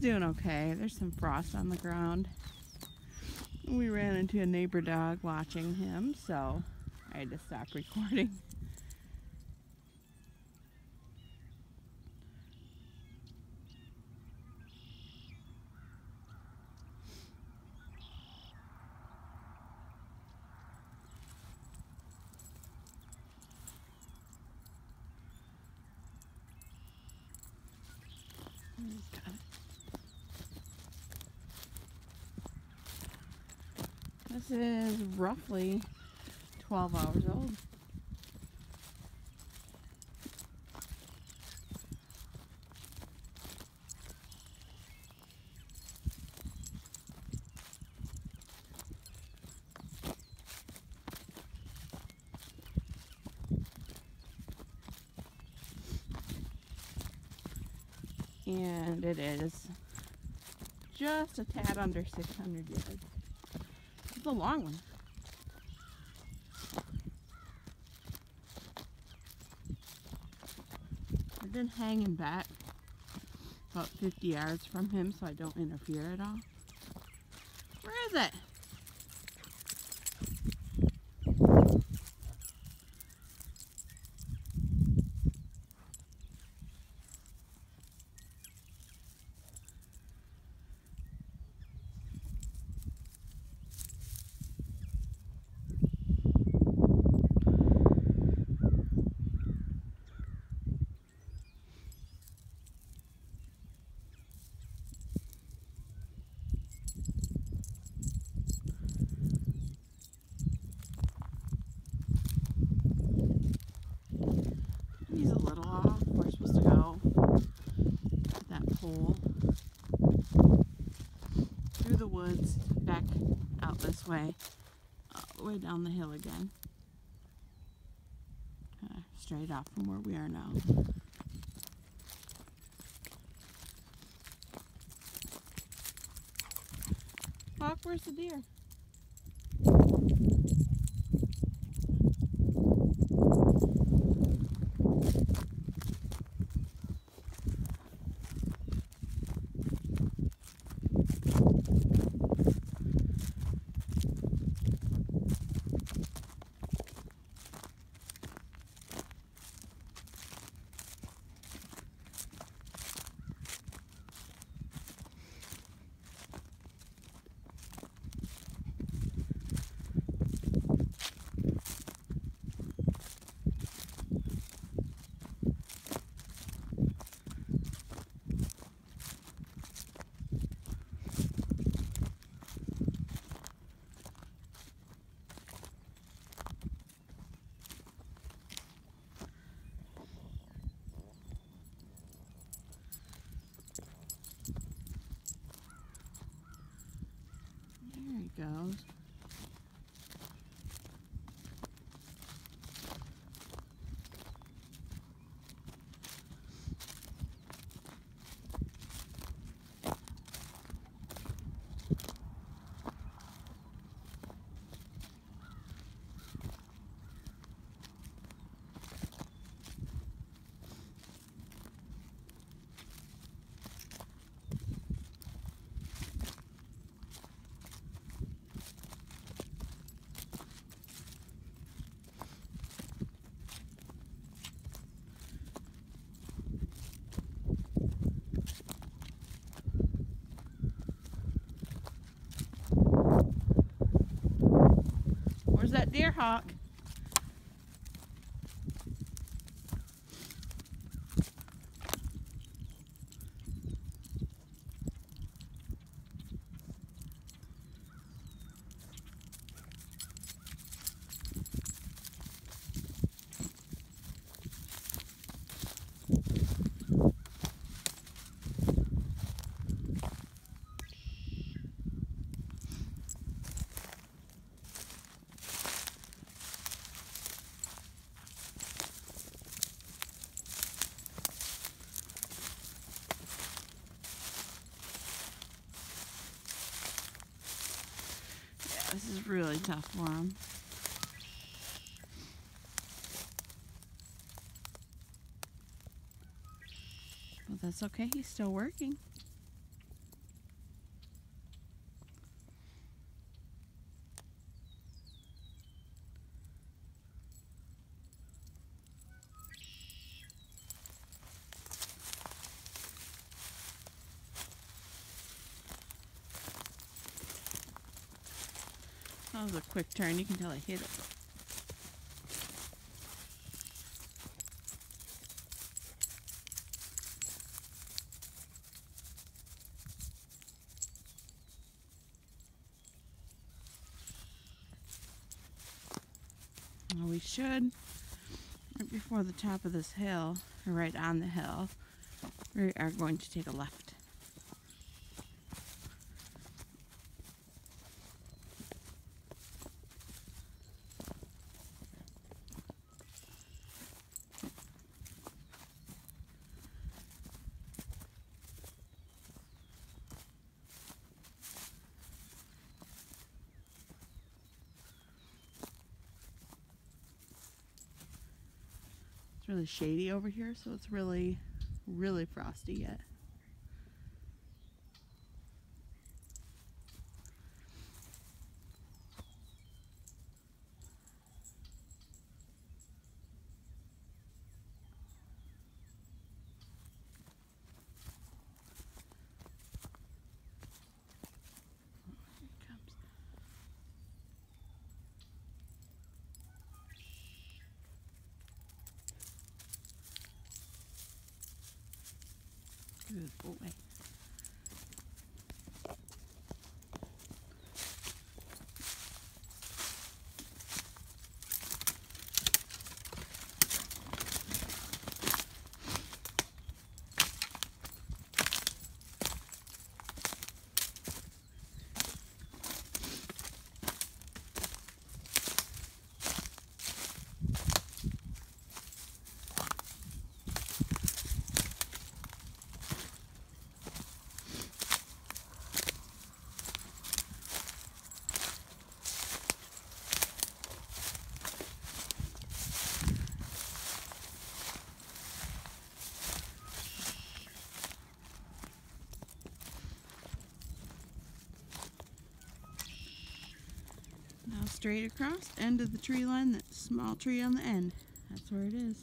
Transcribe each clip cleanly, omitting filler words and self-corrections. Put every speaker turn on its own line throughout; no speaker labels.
doing okay. There's some frost on the ground. We ran into a neighbor dog watching him, so I had to stop recording. He's got it. This is roughly 12 hours old. And it is just a tad under 600 yards. It's a long one. I've been hanging back about 50 yards from him so I don't interfere at all. Where is it? He's a little off. We're supposed to go to that pole through the woods, back out this way, all the way down the hill again. Straight off from where we are now. Hawk, where's the deer? There he goes. Where's that deer, Hawk? This is really tough for him. But that's okay, he's still working. That was a quick turn. You can tell I hit it. Well, we should, right before the top of this hill, or right on the hill, we are going to take a left. It's really shady over here, so it's really, really frosty yet. Here it comes. Good boy. Now straight across, end of the tree line, that small tree on the end. That's where it is.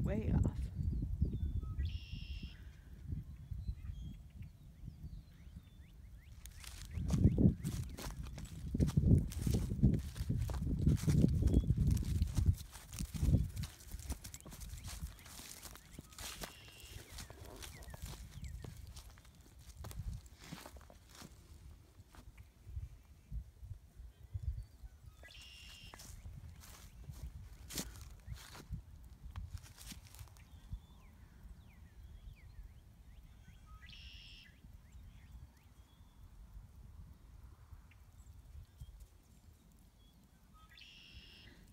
Way off.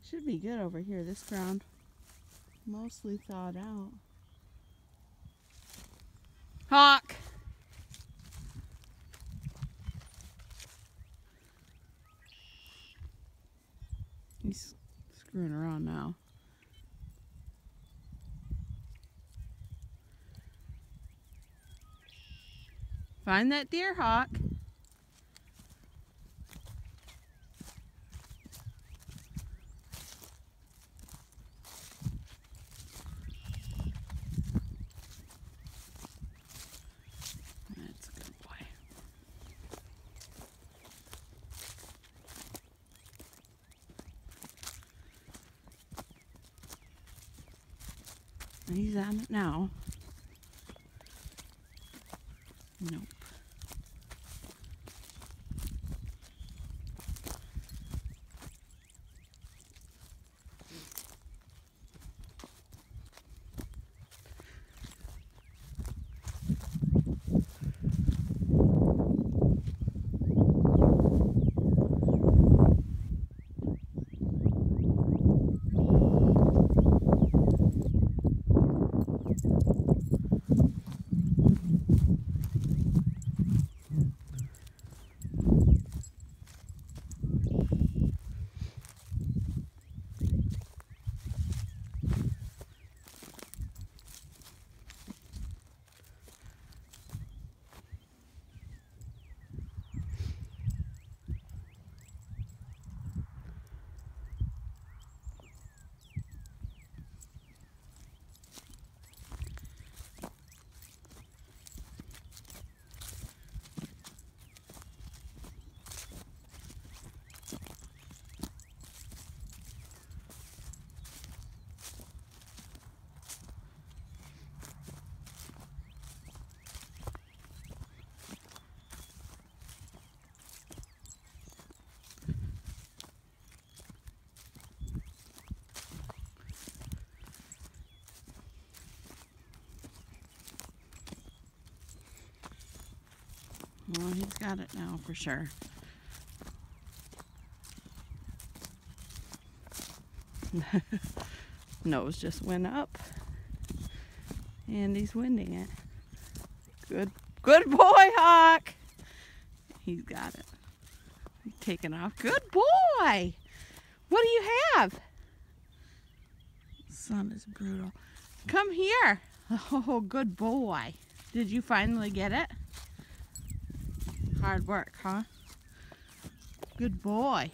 Should be good over here. This ground mostly thawed out. Hawk! He's screwing around now. Find that deer, Hawk. That's a good boy. He's on it now. Nope. Well, he's got it now for sure. Nose just went up. And he's winding it. Good boy, Hawk. He's got it. He's taking off. Good boy. What do you have? The sun is brutal. Come here. Oh, good boy. Did you finally get it? Hard work, huh? Good boy.